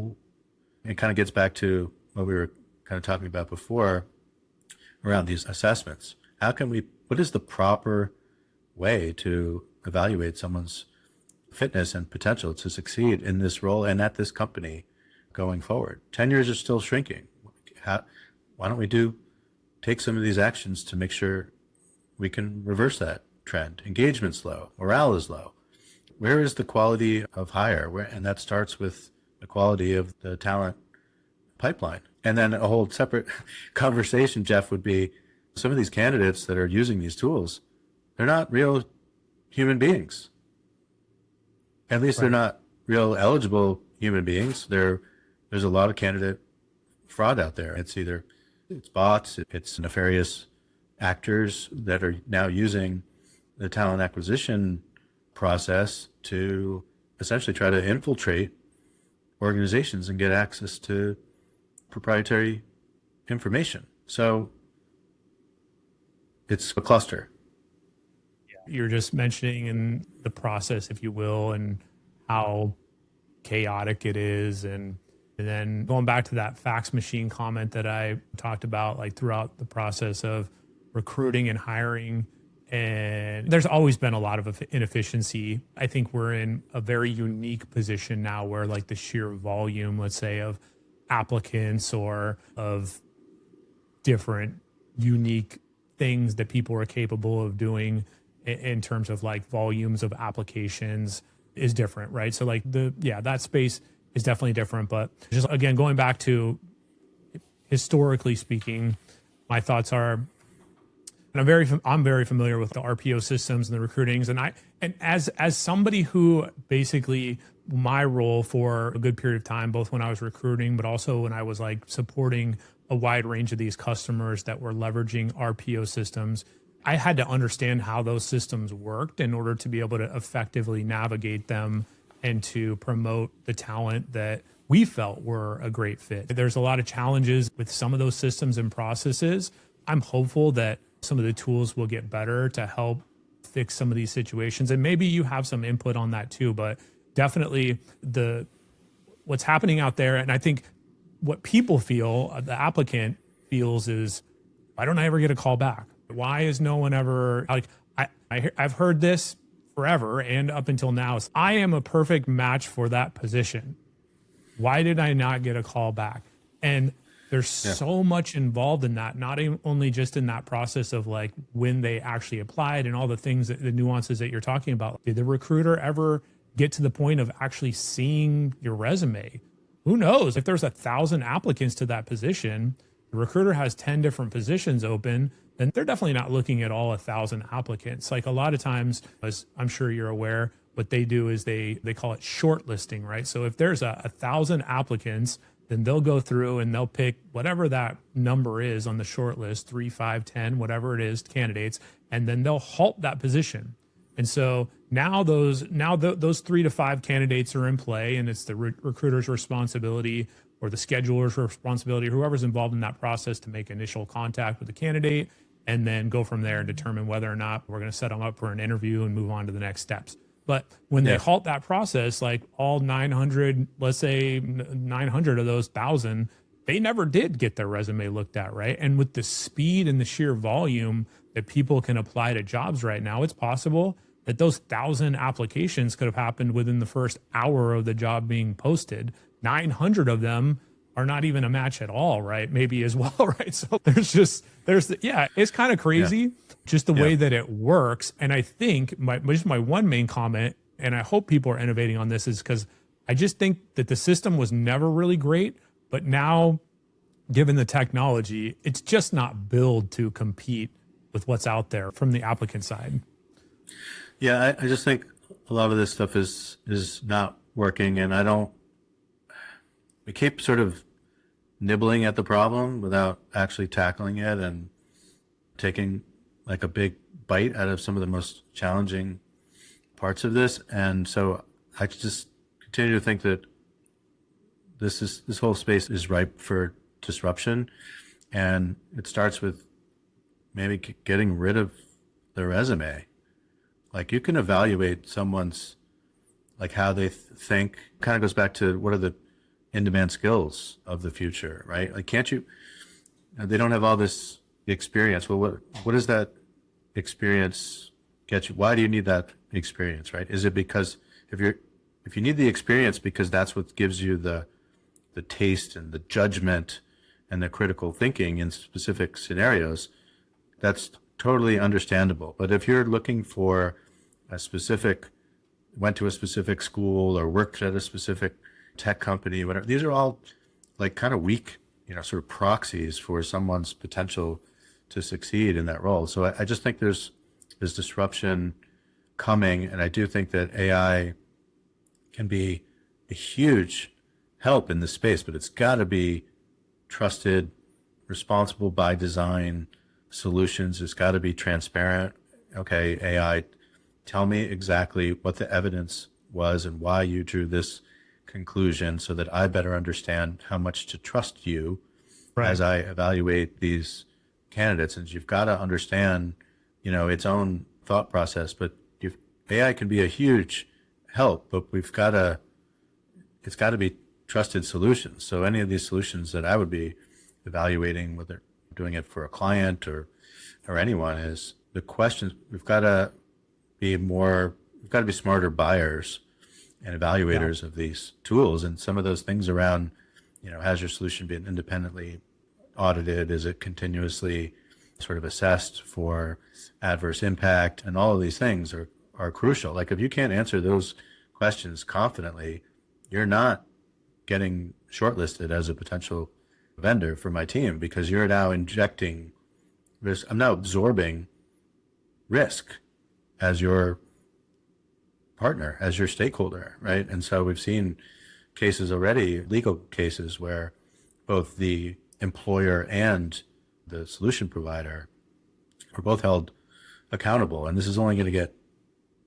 it kind of gets back to what we were kind of talking about before around these assessments. What is the proper way to evaluate someone's fitness and potential to succeed in this role and at this company going forward? Tenures are still shrinking. Why don't we take some of these actions to make sure we can reverse that trend? Engagement's low, morale is low. Where is the quality of hire? And that starts with the quality of the talent pipeline. And then a whole separate conversation, Jeff, would be some of these candidates that are using these tools, they're not real human beings. At least they're not real eligible human beings. There's a lot of candidate fraud out there. It's bots, it's nefarious actors that are now using the talent acquisition process to essentially try to infiltrate organizations and get access to proprietary information. So it's a cluster. You're just mentioning in the process, if you will, and how chaotic it is. And then going back to that fax machine comment that I talked about, like throughout the process of recruiting and hiring, and there's always been a lot of inefficiency. I think we're in a very unique position now where, like, the sheer volume, let's say, of applicants or of different unique things that people are capable of doing in terms of like volumes of applications is different, right? So like that space is definitely different. But just again, going back to historically speaking, my thoughts are, and I'm very familiar with the RPO systems and the recruitings, and as somebody who basically, my role for a good period of time, both when I was recruiting, but also when I was like supporting a wide range of these customers that were leveraging RPO systems, I had to understand how those systems worked in order to be able to effectively navigate them and to promote the talent that we felt were a great fit. There's a lot of challenges with some of those systems and processes. I'm hopeful that some of the tools will get better to help fix some of these situations. And maybe you have some input on that too, but definitely what's happening out there, and I think what people feel, the applicant feels, is, why don't I ever get a call back? Why is no one ever, like, I've heard this forever and up until now. I am a perfect match for that position. Why did I not get a call back? And there's so much involved in that, not only just in that process of like when they actually applied and all the things, the nuances that you're talking about. Did the recruiter ever get to the point of actually seeing your resume? Who knows? If there's 1,000 applicants to that position, the recruiter has 10 different positions open, then they're definitely not looking at all 1,000 applicants. Like, a lot of times, as I'm sure you're aware, what they do is they call it shortlisting, right? So if there's 1,000 applicants, then they'll go through and they'll pick whatever that number is on the short list, 3, 5, 10, whatever it is, candidates, and then they'll halt that position. And so those 3 to 5 candidates are in play, and it's the recruiter's responsibility or the scheduler's responsibility, whoever's involved in that process, to make initial contact with the candidate and then go from there and determine whether or not we're going to set them up for an interview and move on to the next steps. But when they halt that process, like all 900, let's say 900 of those 1,000, they never did get their resume looked at, right? And with the speed and the sheer volume that people can apply to jobs right now, it's possible that those 1,000 applications could have happened within the first hour of the job being posted. 900 of them are not even a match at all, right? Maybe as well, right? So it's kind of crazy, just the way that it works. And I think my one main comment, and I hope people are innovating on this, is because I just think that the system was never really great, but now, given the technology, it's just not built to compete with what's out there from the applicant side. Yeah, I just think a lot of this stuff is not working, and we keep sort of nibbling at the problem without actually tackling it and taking like a big bite out of some of the most challenging parts of this. And so I just continue to think that this whole space is ripe for disruption, and it starts with maybe getting rid of the resume. Like, you can evaluate someone's, like, how they think. Kind of goes back to what are the in-demand skills of the future, right? Like, they don't have all this experience. Well, what does that experience get you? Why do you need that experience, right? Is it because if you need the experience because that's what gives you the taste and the judgment and the critical thinking in specific scenarios, that's totally understandable. But if you're looking for went to a specific school or worked at a specific tech company, whatever, these are all like kind of weak, sort of proxies for someone's potential to succeed in that role. So I just think there's disruption coming, and I do think that AI can be a huge help in this space, but it's got to be trusted, responsible by design solutions. It's got to be transparent. Okay, AI, tell me exactly what the evidence was and why you drew this conclusion so that I better understand how much to trust you as I evaluate these candidates. And you've got to understand, its own thought process. But AI can be a huge help, but it's got to be trusted solutions. So any of these solutions that I would be evaluating, whether doing it for a client or anyone, is the questions. We've got to be smarter buyers and evaluators of these tools. And some of those things around, has your solution been independently audited? Is it continuously sort of assessed for adverse impact? And all of these things are crucial. Like, if you can't answer those questions confidently, you're not getting shortlisted as a potential vendor for my team, because you're now injecting risk. I'm now absorbing risk as your partner, as your stakeholder, right? And so we've seen cases already, legal cases, where both the employer and the solution provider are both held accountable. And this is only going to get,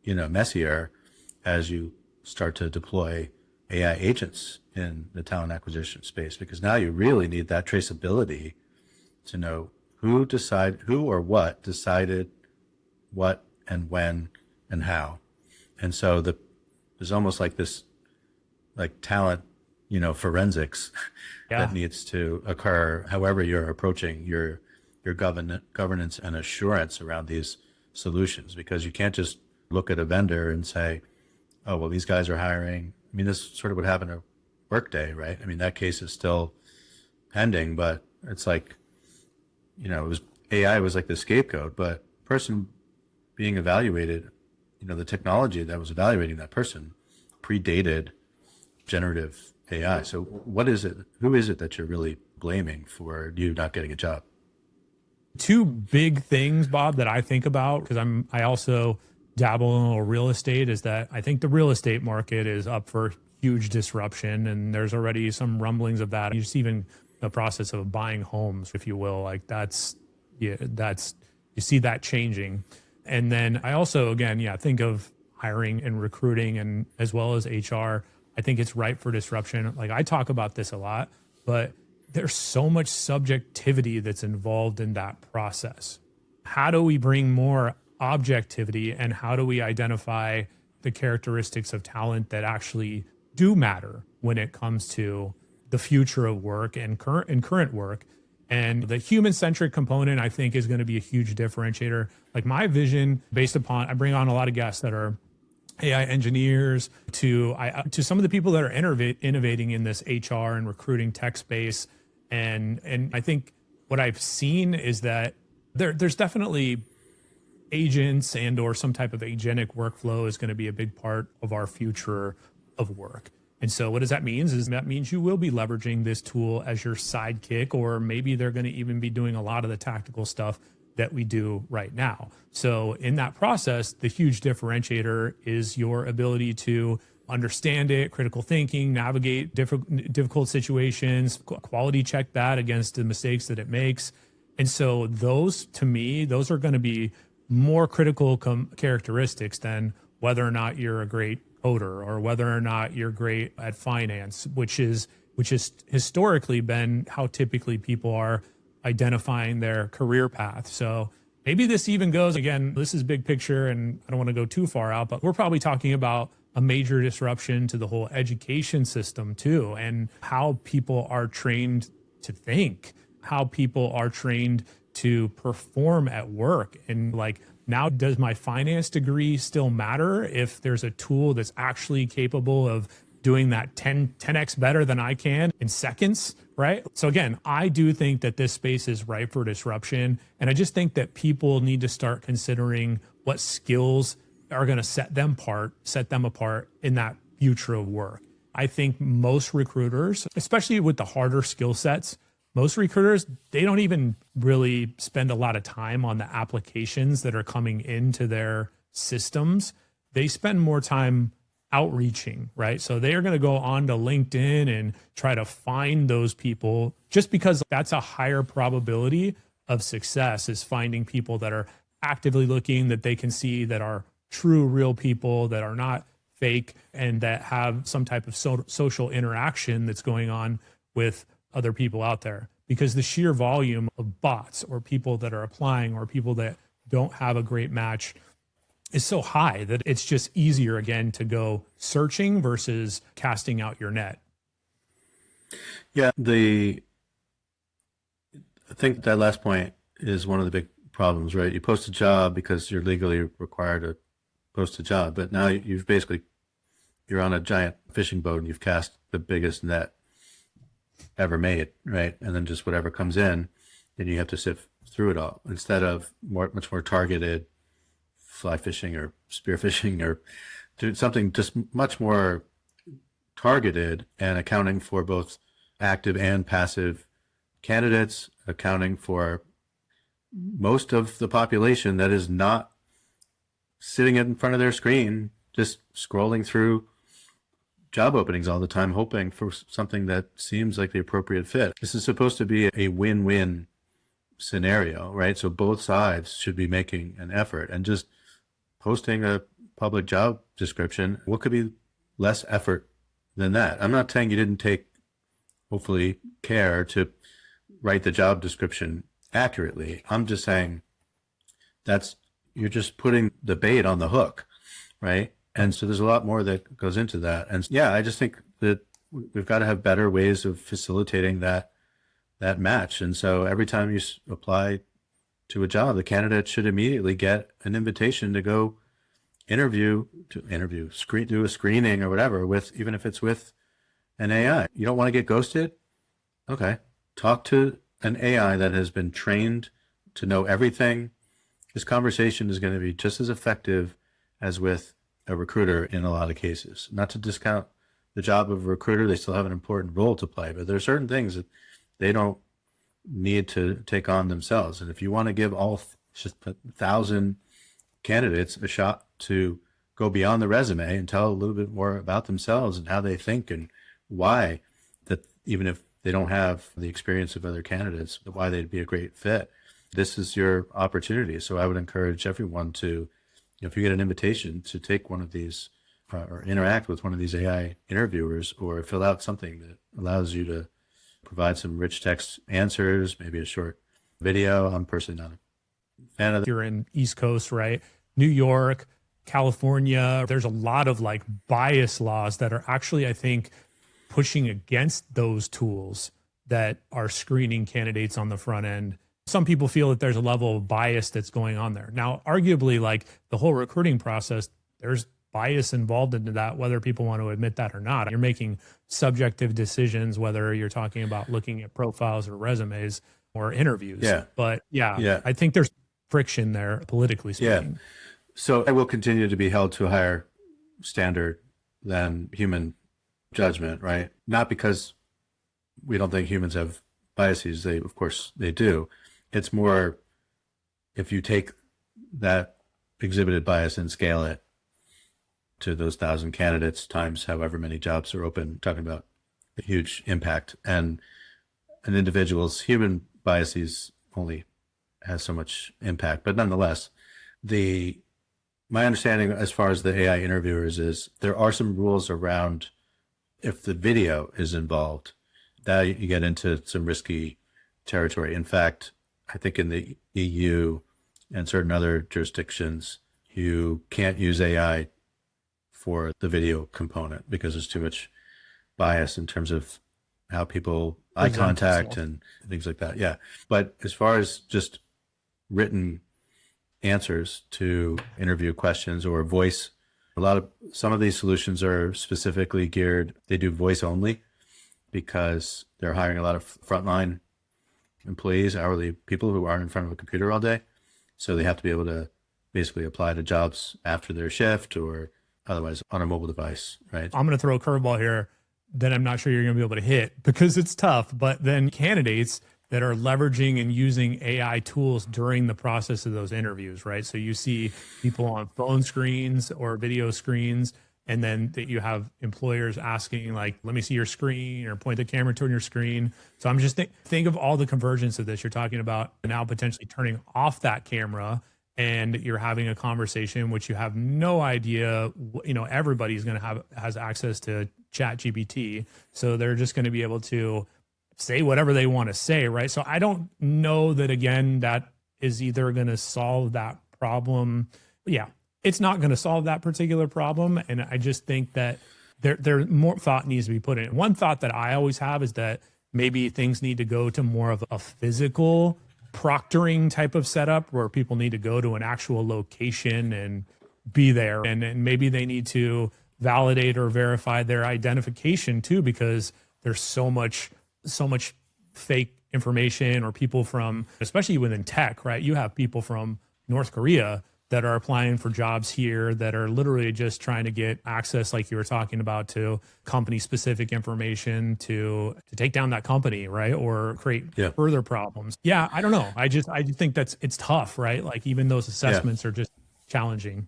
messier as you start to deploy AI agents in the talent acquisition space, because now you really need that traceability to know who or what decided what and when and how. And so there's almost like this, like, talent, forensics that needs to occur however you're approaching your governance and assurance around these solutions, because you can't just look at a vendor and say, oh, well, these guys are hiring. I mean, this sort of what happened to Workday, right? I mean, that case is still pending, but it's like, AI was like the scapegoat, but person being evaluated, the technology that was evaluating that person predated generative AI. So what is it? Who is it that you're really blaming for you not getting a job? Two big things, Bob, that I think about, because I also dabble in a little real estate, is that I think the real estate market is up for huge disruption, and there's already some rumblings of that. You just even the process of buying homes, if you will, like you see that changing. And then I also, again, think of hiring and recruiting and as well as HR. I think it's ripe for disruption. Like I talk about this a lot, but there's so much subjectivity that's involved in that process. How do we bring more objectivity and how do we identify the characteristics of talent that actually do matter when it comes to the future of work and current work? And the human-centric component, I think, is going to be a huge differentiator. Like my vision, based upon, I bring on a lot of guests that are AI engineers to some of the people that are innovating in this HR and recruiting tech space. And I think what I've seen is that there's definitely agents and or some type of agentic workflow is going to be a big part of our future of work. And so what does that mean? That means you will be leveraging this tool as your sidekick, or maybe they're going to even be doing a lot of the tactical stuff that we do right now. So in that process, the huge differentiator is your ability to understand it, critical thinking, navigate difficult situations, quality check that against the mistakes that it makes. And so those, to me, those are going to be more critical characteristics than whether or not you're a great coder or whether or not you're great at finance, which is historically been how typically people are identifying their career path. So maybe this even goes, again, this is big picture and I don't want to go too far out, but we're probably talking about a major disruption to the whole education system too, and how people are trained to think, how people are trained to perform at work. And like, now does my finance degree still matter if there's a tool that's actually capable of doing that 10x better than I can in seconds, right? So again, I do think that this space is ripe for disruption. And I just think that people need to start considering what skills are going to set them apart in that future of work. I think most recruiters, especially with the harder skill sets, most recruiters, they don't even really spend a lot of time on the applications that are coming into their systems. They spend more time outreaching, right? So they are going to go on to LinkedIn and try to find those people, just because that's a higher probability of success, is finding people that are actively looking, that they can see that are true, real people, that are not fake, and that have some type of social interaction that's going on with other people out there. Because the sheer volume of bots or people that are applying or people that don't have a great match is so high that it's just easier, again, to go searching versus casting out your net. Yeah, I think that last point is one of the big problems, right? You post a job because you're legally required to post a job, but now you're on a giant fishing boat and you've cast the biggest net ever made, right? And then just whatever comes in, then you have to sift through it all instead of much more targeted fly fishing or spear fishing, or do something just much more targeted and accounting for both active and passive candidates, accounting for most of the population that is not sitting in front of their screen, just scrolling through job openings all the time, hoping for something that seems like the appropriate fit. This is supposed to be a win-win scenario, right? So both sides should be making an effort, and just posting a public job description, what could be less effort than that? I'm not saying you didn't take, hopefully, care to write the job description accurately. I'm just saying you're just putting the bait on the hook, right? And so there's a lot more that goes into that. And yeah, I just think that we've got to have better ways of facilitating that match. And so every time you apply to a job, the candidate should immediately get an invitation to go do a screening or whatever, even if it's with an AI. You don't want to get ghosted? Okay. Talk to an AI that has been trained to know everything. This conversation is going to be just as effective as with a recruiter in a lot of cases. Not to discount the job of a recruiter, they still have an important role to play, but there are certain things that they don't need to take on themselves. And if you want to give all just 1,000 candidates a shot to go beyond the resume and tell a little bit more about themselves and how they think and why, that even if they don't have the experience of other candidates, why they'd be a great fit, this is your opportunity. So I would encourage everyone to if you get an invitation to take one of these or interact with one of these AI interviewers or fill out something that allows you to provide some rich text answers, maybe a short video. I'm personally not a fan of that. You're in East Coast, right? New York, California, there's a lot of like bias laws that are actually, I think, pushing against those tools that are screening candidates on the front end. Some people feel that there's a level of bias that's going on there. Now, arguably, like the whole recruiting process, there's bias involved into that, whether people want to admit that or not. You're making subjective decisions, whether you're talking about looking at profiles or resumes or interviews. Yeah. But Yeah. I think there's friction there, politically speaking. Yeah. So I will continue to be held to a higher standard than human judgment, right? Not because we don't think humans have biases. They, of course, they do. It's more if you take that exhibited bias and scale it to those 1,000 candidates times however many jobs are open, talking about a huge impact. And an individual's human biases only has so much impact. But nonetheless, my understanding as far as the AI interviewers is there are some rules around if the video is involved, that you get into some risky territory. In fact, I think in the EU and certain other jurisdictions, you can't use AI for the video component because there's too much bias in terms of how people eye contact and things like that. Yeah. But as far as just written answers to interview questions or voice, some of these solutions are specifically geared, they do voice only because they're hiring a lot of frontline employees, hourly people who aren't in front of a computer all day. So they have to be able to basically apply to jobs after their shift or otherwise on a mobile device, right? I'm going to throw a curveball here that I'm not sure you're going to be able to hit because it's tough, but then candidates that are leveraging and using AI tools during the process of those interviews, right? So you see people on phone screens or video screens, and then that you have employers asking like, let me see your screen or point the camera toward your screen. So I'm just think of all the convergence of this. You're talking about now potentially turning off that camera and you're having a conversation, which you have no idea, everybody's going to has access to Chat GPT. So they're just going to be able to say whatever they want to say, right? So I don't know that, again, that is either going to solve that problem. Yeah, it's not going to solve that particular problem. And I just think that there more thought needs to be put in it. One thought that I always have is that maybe things need to go to more of a physical proctoring type of setup where people need to go to an actual location and be there. And maybe they need to validate or verify their identification too, because there's so much fake information or people from, especially within tech, right? You have people from North Korea that are applying for jobs here that are literally just trying to get access, like you were talking about, to company specific information to take down that company, right? Or create further problems. Yeah, I don't know. I think it's tough, right? Like even those assessments are just challenging.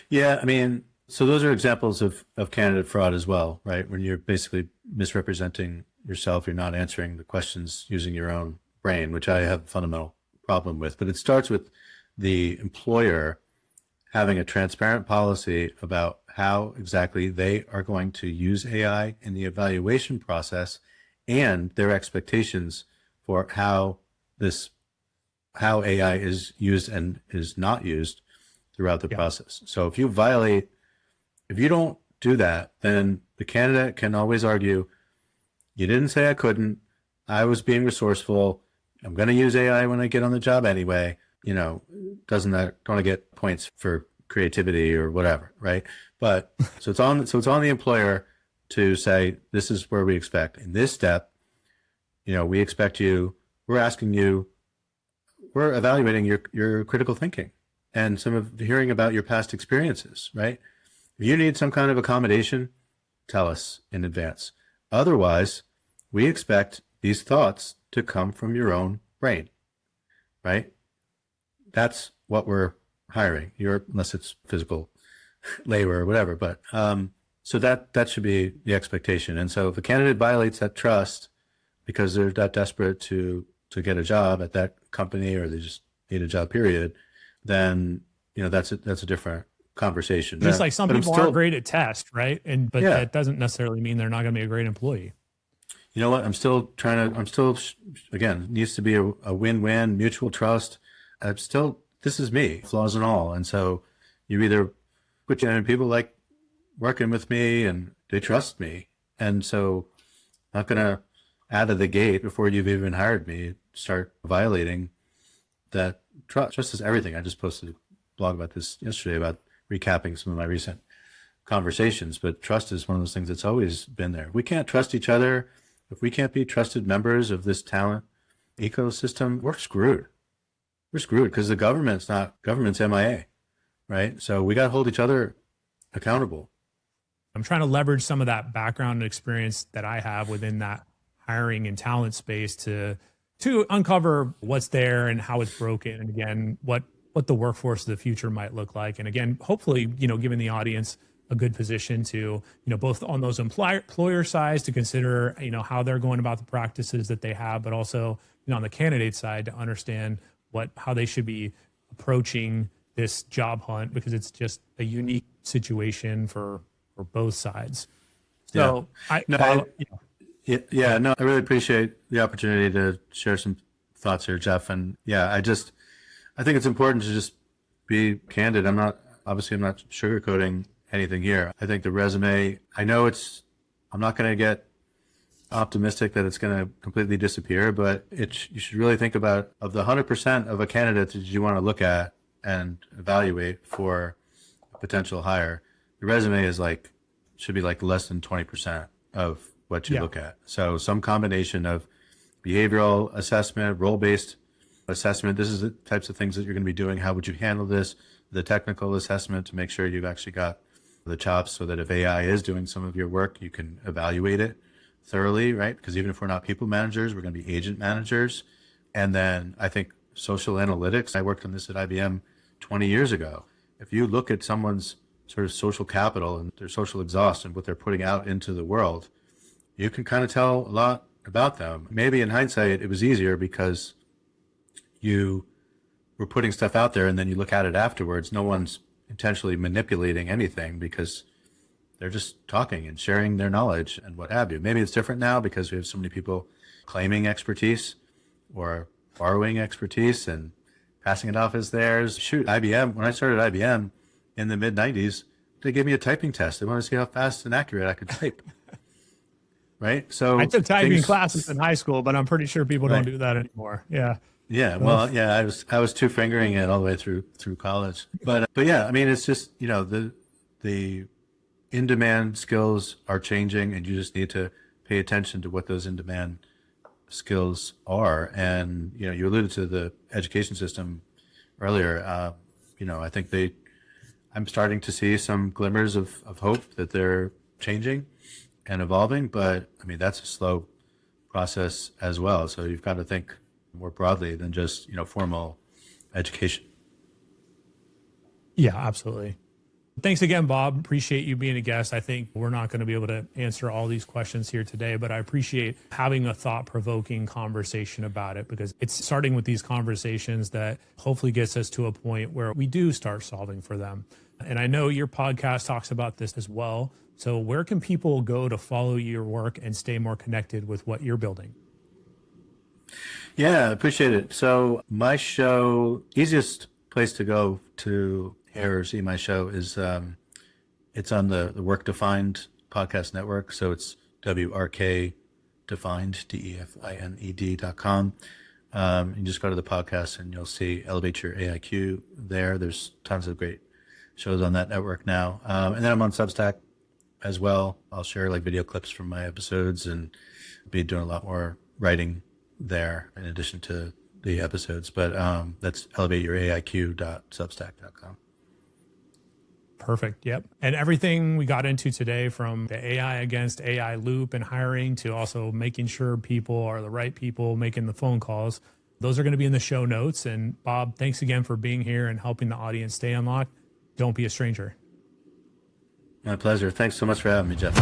Yeah, I mean, so those are examples of candidate fraud as well, right? When you're basically misrepresenting yourself, you're not answering the questions using your own brain, which I have a fundamental problem with. But it starts with the employer having a transparent policy about how exactly they are going to use AI in the evaluation process and their expectations for how AI is used and is not used throughout the process. So if you don't do that, then the candidate can always argue, you didn't say I couldn't, I was being resourceful, I'm going to use AI when I get on the job anyway. Don't I get points for creativity or whatever, right? But so it's on the employer to say, this is where we expect. In this step, we expect you, we're evaluating your critical thinking and hearing about your past experiences, right? If you need some kind of accommodation, tell us in advance. Otherwise, we expect these thoughts to come from your own brain, right? That's what we're hiring, unless it's physical labor or whatever. But so that should be the expectation. And so if a candidate violates that trust because they're that desperate to get a job at that company or they just need a job, period, then that's a different conversation. Just like some But I'm people still, aren't great at test, right? But yeah, that doesn't necessarily mean they're not going to be a great employee. you know what? I'm still, again, it needs to be a win-win, mutual trust. This is me, flaws and all. And so you either put in people like working with me and they trust me. And so I'm not going to, out of the gate, before you've even hired me, start violating that trust. Trust is everything. I just posted a blog about this yesterday about recapping some of my recent conversations, but trust is one of those things that's always been there. We can't trust each other. If we can't be trusted members of this talent ecosystem, we're screwed. We're screwed because the government's MIA, right? So we got to hold each other accountable. I'm trying to leverage some of that background and experience that I have within that hiring and talent space to uncover what's there and how it's broken, and again, what the workforce of the future might look like. And again, hopefully, giving the audience a good position to, both on those employer sides to consider, how they're going about the practices that they have, but also, on the candidate side to understand how they should be approaching this job hunt, because it's just a unique situation for both sides. So I really appreciate the opportunity to share some thoughts here, Jeff. And I think it's important to just be candid. I'm not sugarcoating anything here. I think the resume, I'm not going to get optimistic that it's going to completely disappear, but you should really think about, of the 100% of a candidate that you want to look at and evaluate for a potential hire, the resume should be less than 20% of what you look at. So some combination of behavioral assessment, role-based assessment. This is the types of things that you're going to be doing. How would you handle this? The technical assessment to make sure you've actually got the chops so that if AI is doing some of your work, you can evaluate it thoroughly, right? Because even if we're not people managers, we're going to be agent managers. And then I think social analytics, I worked on this at IBM 20 years ago. If you look at someone's sort of social capital and their social exhaust and what they're putting out into the world, you can kind of tell a lot about them. Maybe in hindsight, it was easier because you were putting stuff out there and then you look at it afterwards. No one's intentionally manipulating anything because they're just talking and sharing their knowledge and what have you. Maybe it's different now because we have so many people claiming expertise or borrowing expertise and passing it off as theirs. Shoot, IBM, when I started IBM in the mid-90s, they gave me a typing test. They wanted to see how fast and accurate I could type. Right? So I took typing classes in high school, but I'm pretty sure people don't do that anymore. Yeah. Yeah. Well, I was two fingering it all the way through college. But yeah, I mean, it's just, the in-demand skills are changing and you just need to pay attention to what those in-demand skills are. And, you alluded to the education system earlier. I think I'm starting to see some glimmers of hope that they're changing and evolving, but I mean, that's a slow process as well. So you've got to think more broadly than just, formal education. Yeah, absolutely. Thanks again, Bob. Appreciate you being a guest. I think we're not going to be able to answer all these questions here today, but I appreciate having a thought-provoking conversation about it, because it's starting with these conversations that hopefully gets us to a point where we do start solving for them. And I know your podcast talks about this as well. So where can people go to follow your work and stay more connected with what you're building? Yeah, appreciate it. So my show, easiest place to go to hear or see my show is it's on the Work Defined podcast network. So it's WRK Defined, DEFINED.com. You can just go to the podcast and you'll see Elevate Your AIQ there. There's tons of great shows on that network now. And then I'm on Substack as well. I'll share video clips from my episodes and be doing a lot more writing there in addition to the episodes. But that's elevateyouraiq.substack.com. Perfect. Yep. And everything we got into today, from the AI against AI loop and hiring to also making sure people are the right people making the phone calls, those are going to be in the show notes. And Bob, thanks again for being here and helping the audience stay unlocked. Don't be a stranger. My pleasure. Thanks so much for having me, Jeff.